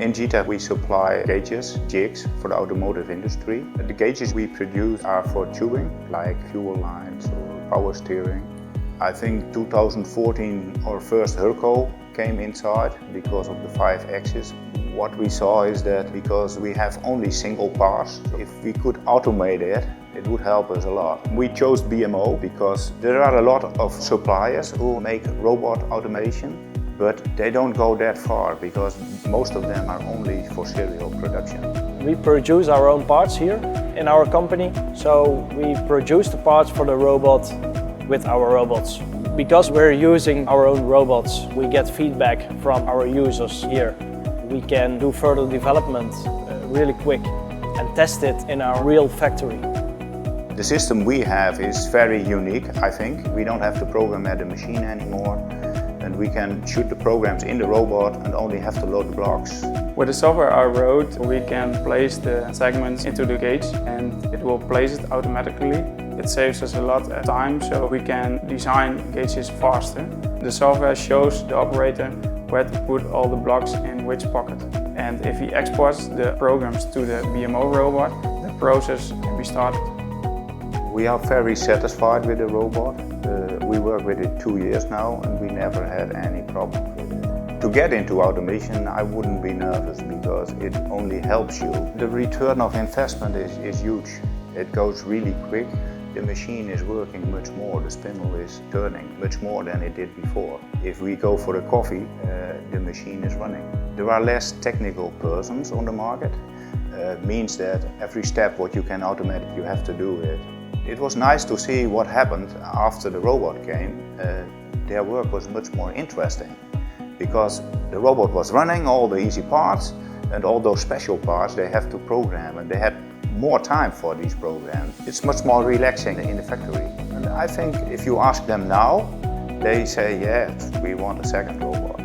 In GeTech we supply gauges, jigs for the automotive industry. The gauges we produce are for tubing, like fuel lines or power steering. I think 2014 our first Hurco came inside because of the 5 axis. What we saw is that because we have only single parts, if we could automate it, it would help us a lot. We chose BMO because there are a lot of suppliers who make robot automation, but they don't go that far because most of them are only for serial production. We produce our own parts here in our company, so we produce the parts for the robot with our robots. Because we're using our own robots, we get feedback from our users here. We can do further development really quick and test it in our real factory. The system we have is very unique, I think. We don't have to program at the machine anymore, and we can shoot the programs in the robot and only have to load the blocks. With the software I wrote, we can place the segments into the gauge and it will place it automatically. It saves us a lot of time, so we can design gauges faster. The software shows the operator where to put all the blocks in which pocket. And if he exports the programs to the BMO robot, the process can be started. We are very satisfied with the robot. We work with it 2 years now and we never had any problem with it. To get into automation, I wouldn't be nervous because it only helps you. The return of investment is huge. It goes really quick. The machine is working much more, the spindle is turning much more than it did before. If we go for a coffee, the machine is running. There are less technical persons on the market. Means that every step what you can automate, you have to do it. It was nice to see what happened after the robot came. Their work was much more interesting because the robot was running all the easy parts and all those special parts they have to program, and they had more time for these programs. It's much more relaxing in the factory. And I think if you ask them now, they say, yeah, we want a second robot.